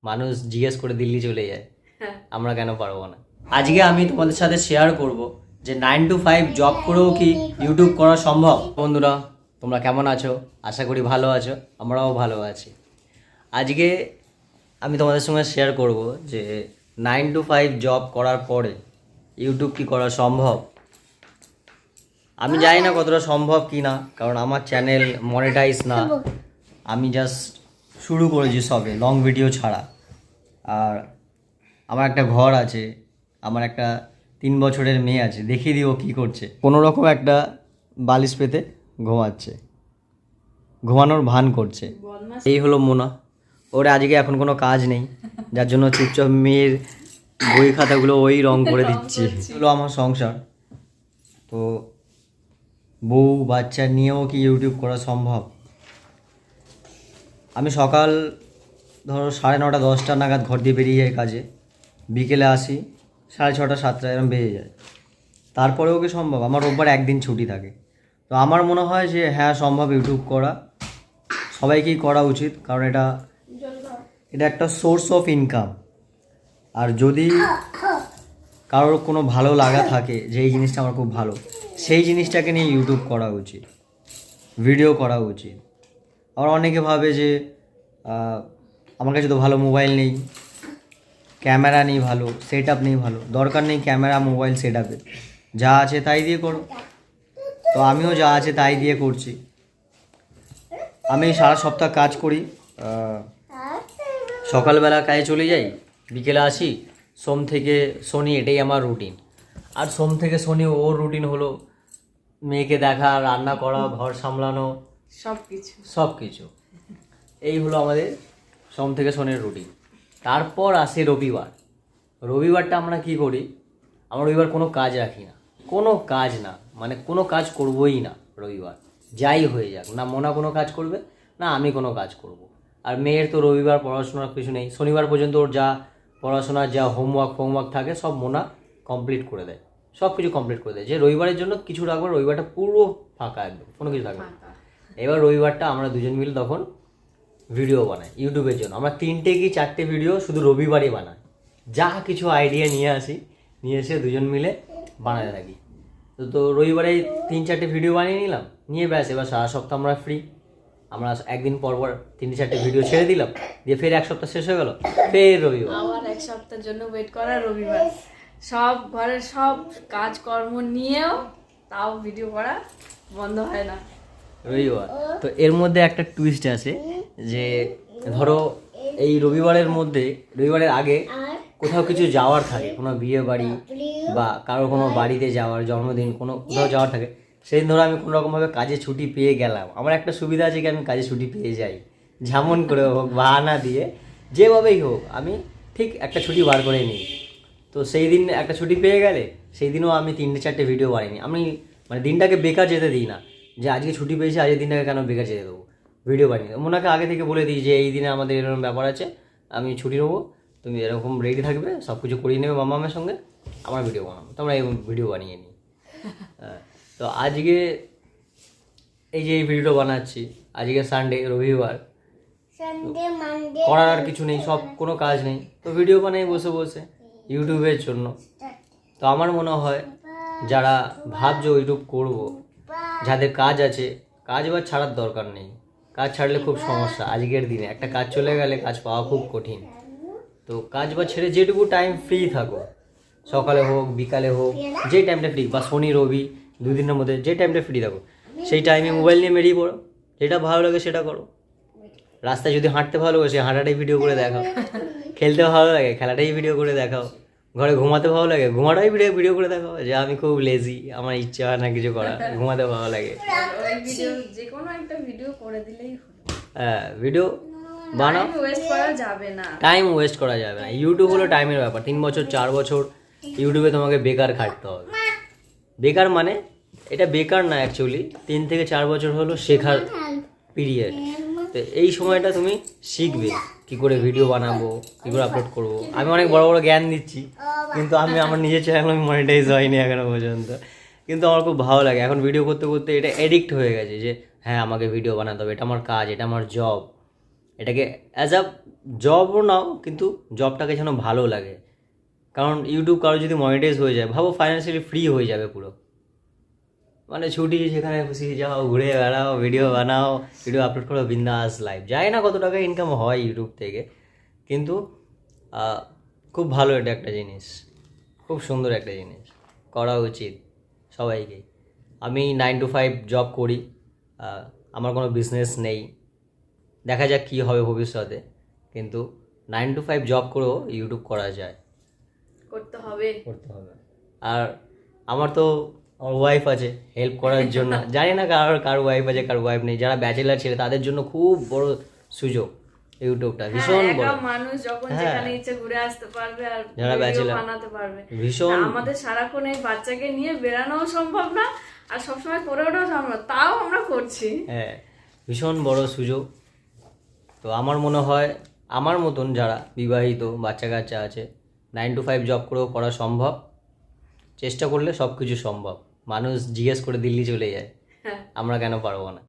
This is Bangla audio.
মানুষ জিজ্ঞেস করে দিল্লি চলে যায়, আমরা কেন পারবো না। আজকে আমি তোমাদের সাথে শেয়ার করব যে 9 to 5 জব করেও কি ইউটিউব করা সম্ভব। বন্ধুরা তোমরা কেমন আছো? আশা করি ভালো আছো, আমরাও ভালো আছি। আজকে আমি তোমাদের সঙ্গে শেয়ার করব যে 9 to 5 জব করার পরে ইউটিউব কি করা সম্ভব। আমি জানি না কতটা সম্ভব কি না, কারণ আমার চ্যানেল মনিটাইজ না, আমি জাস্ট শুরু করেছি সবে লং ভিডিও ছাড়া। আর আমার একটা ঘর আছে, আমার একটা 3 বছরের মেয়ে আছে, দেখিয়ে দিও কী করছে। কোনো রকম একটা বালিশ পেতে ঘুমাচ্ছে, ঘুমানোর ভান করছে। এই হলো মোনা, ওর আজকে এখন কোনো কাজ নেই, যার জন্য চুপচাপ মেয়ের বই খাতাগুলো ওই রং করে দিচ্ছে। হলো আমার সংসার। তো বউ বাচ্চা নিয়েও কি ইউটিউব করা সম্ভব? আমি সকাল ধরো 9:30 10টা নাগাদ ঘর দিয়ে বেরিয়ে যাই কাজে, বিকেলে আসি 6:30 7টা এরকম বেজে যায়। তারপরেও কি সম্ভব? আমার রোববার একদিন ছুটি থাকে। তো আমার মনে হয় যে হ্যাঁ সম্ভব ইউটিউব করা, সবাইকেই করা উচিত, কারণ এটা একটা সোর্স অফ ইনকাম। আর যদি কারোর কোনো ভালো লাগা থাকে যে এই জিনিসটা আমার খুব ভালো, সেই জিনিসটাকে নিয়ে ইউটিউব করা উচিত, ভিডিও করা উচিত। আবার অনেকে ভাবে যে আমার কাছে তো ভালো মোবাইল নেই, ক্যামেরা নেই ভালো, সেট আপ নেই ভালো। দরকার নেই ক্যামেরা মোবাইল সেট আপের, যা আছে তাই দিয়ে করো। তো আমিও যা আছে তাই দিয়ে করছি। আমি সারা সপ্তাহ কাজ করি, সকালবেলা কাজে চলে যাই, বিকেলে আসি, সোম থেকে শনি এটাই আমার রুটিন। আর সোম থেকে শনি ওর রুটিন হলো মেয়েকে দেখা, রান্না করা, ঘর সামলানো, সব কিছু। এই হলো আমাদের সোম থেকে শনির রুটিন। তারপর আসে রবিবার। রবিবারটা আমরা কি করি? আমরা রবিবার কোনো কাজ রাখি না, কোনো কাজ না, মানে কোনো কাজ করবোই না রবিবার, যাই হয়ে যাক। না মোনা কোনো কাজ করবে, না আমি কোনো কাজ করব। আর মেয়ের তো রবিবার পড়াশোনার কিছু নেই, শনিবার পর্যন্ত ওর যা পড়াশোনার যা হোমওয়ার্ক থাকে সব মোনা কমপ্লিট করে দেয়, সব কিছু কমপ্লিট করে দেয়। যে রবিবারের জন্য কিছু রাখবো, রবিবারটা পুরো ফাঁকা, একদম কোনো কিছু থাকবে না। এবার রবিবারটা আমরা দুজন মিলে তখন ভিডিও বানাই ইউটিউবের জন্য। আমরা 3টে কি 4টে ভিডিও শুধু রবিবারই বানাই, যা কিছু আইডিয়া নিয়ে আসি, নিয়ে এসে দুজন মিলে বানাতে থাকি। তো রবিবারে 3-4টে ভিডিও বানিয়ে নিলাম, নিয়ে ব্যাস এবার সারা সপ্তাহ আমরা ফ্রি। আমরা একদিন পর 3-4টে ভিডিও ছেড়ে দিলাম, দিয়ে ফের এক সপ্তাহ শেষ হয়ে গেল, ফের রবিবার, আবার এক সপ্তাহের জন্য ওয়েট করা রবিবার। সব ঘরের সব কাজকর্ম নিয়েও তাও ভিডিও করা বন্ধ হয় না রবিবার। তো এর মধ্যে একটা টুইস্ট আছে যে ধরো এই রবিবারের মধ্যে, রবিবারের আগে কোথাও কিছু যাওয়ার থাকে, কোনো বিয়ে বাড়ি বা কারো কোনো বাড়িতে যাওয়ার, জন্মদিন, কোনো কোথাও যাওয়ার থাকে, সেই ধরো আমি কোনো রকমভাবে কাজে ছুটি পেয়ে গেলাম। আমার একটা সুবিধা আছে কি, আমি কাজে ছুটি পেয়ে যাই, যেমন করে হোক, বাহানা দিয়ে, যেভাবেই হোক আমি ঠিক একটা ছুটি বার করে নিই। তো সেই দিন একটা ছুটি পেয়ে গেলে সেই দিনও আমি 3-4টে ভিডিও বানাইনি। আমি মানে দিনটাকে বেকার যেতে দিই না, যে আজকে ছুটি পেয়েছি আজকের দিনটাকে কেন বেকার যেতে দেবো, ভিডিও বানিয়ে দেবো। ওনাকে আগে থেকে বলে দিই যে এই দিনে আমাদের এরকম ব্যাপার আছে, আমি ছুটি নেবো, তুমি এরকম রেডি থাকবে, সব কিছু করিয়ে নেবে মামামের সঙ্গে, আমার ভিডিও বানাবো। তো আমরা এরকম ভিডিও বানিয়ে নিই। তো আজকে এই যে এই ভিডিওটা বানাচ্ছি, আজকে সানডে, রবিবার, করার আর কিছু নেই, সব কোনো কাজ নেই, তো ভিডিও বানাই বসে বসে ইউটিউবের জন্য। তো আমার মনে হয় যারা ভাবছো ইউটিউব করব, যাদের কাজ আছে, কাজ বা ছাড়ার দরকার নেই। কাজ ছাড়লে খুব সমস্যা, আজকের দিনে একটা কাজ চলে গেলে কাজ পাওয়া খুব কঠিন। তো কাজ বা ছেড়ে যেটুকু টাইম ফ্রি থাকো, সকালে হোক বিকালে হোক, যে টাইমটা ফ্রি, বা শনি রবি 2 দিনের মধ্যে যে টাইমটা ফ্রি থাকো, সেই টাইমে মোবাইল নিয়ে বেরিয়ে পড়ো, যেটা ভালো লাগে সেটা করো। রাস্তায় যদি হাঁটতে ভালো লাগে, সেই হাঁটাটাই ভিডিও করে দেখাও, খেলতে ভালো লাগে খেলাটাই ভিডিও করে দেখাও, ঘরে ঘুমাতে ভালো লাগে ঘুমাটাই ভিডিও করে দেখাও, যে আমি খুব লেজি, আমার ইচ্ছা হয় না কিছু করা, ঘুমাতে ভালো লাগে, যে কোনো একটা ভিডিও করে দিলেই হলো। হ্যাঁ ভিডিও বানাও, ওয়েস্ট করা যাবে না, টাইম ওয়েস্ট করা যাবে না। ইউটিউব হলো টাইমের ব্যাপার। 3 বছর 4 বছর ইউটিউবে তোমাকে বেকার খাটতে হবে। বেকার মানে এটা বেকার না, অ্যাকচুয়ালি 3 থেকে 4 বছর হলো শেখার পিরিয়ড। তো এই সময়টা তুমি শিখবে কী করে ভিডিও বানাবো, কী করে আপলোড করবো। আমি অনেক বড় বড় জ্ঞান দিচ্ছি, কিন্তু আমি আমার নিজের চ্যানেল মনিটাইজ হয়নি এখনো পর্যন্ত। কিন্তু আমার খুব ভালো লাগে এখন ভিডিও করতে করতে, এটা এডিক্ট হয়ে গেছে যে হ্যাঁ আমাকে ভিডিও বানাতে হবে, এটা আমার কাজ, এটা আমার জব, এটাকে অ্যাজ আ জবও নাও, কিন্তু জবটাকে যেন ভালো লাগে। কারণ ইউটিউব কারো যদি মনিটাইজ হয়ে যায়, ভাবো ফাইন্যান্সিয়ালি ফ্রি হয়ে যাবে পুরো। মানে ছুটি, যেখানে খুশি যাও, ঘুরে বেড়াও, ভিডিও বানাও, ভিডিও আপলোড করো, বিন্দাস লাইভ। জানি না কত টাকা ইনকাম হয় ইউটিউব থেকে, কিন্তু খুব ভালো এটা একটা জিনিস, খুব সুন্দর একটা জিনিস, করা উচিত সবাইকে। আমি 9 to 5 জব করি, আমার কোনো বিজনেস নেই, দেখা যাক কী হবে ভবিষ্যতে, কিন্তু 9 to 5 জব করেও ইউটিউব করা যায়, করতে হবে। আর আমার তো আমার ওয়াইফ আছে হেল্প করার জন্য। জানি না কার ওয়াইফ আছে, কার ওয়াইফ নেই। যারা ব্যাচেলার ছেলে তাদের জন্য খুব বড় সুযোগ ইউটিউবটা, ভীষণ বড়। একা মানুষ যখন যেখানে ইচ্ছে ঘুরে আসতে পারবে আর যারা ভিডিও ব্যাচেলার বানাতে পারবে। ভীষণ, আমাদের সারাক্ষণ এই বাচ্চাকে নিয়ে বেরানোও সম্ভব না, আর সবসময় করে ওঠাও সম্ভব না, তাও আমরা করছি। হ্যাঁ, ভীষণ বড় সুযোগ। তো আমার মনে হয় আমার মতন যারা বিবাহিত, বাচ্চা কাচ্চা আছে, 9 to 5 জব করেও করা সম্ভব। চেষ্টা করলে সব কিছু সম্ভব। মানুষ জিজ্ঞেস করে দিল্লি চলে যায়, আমরা কেন পারবো না?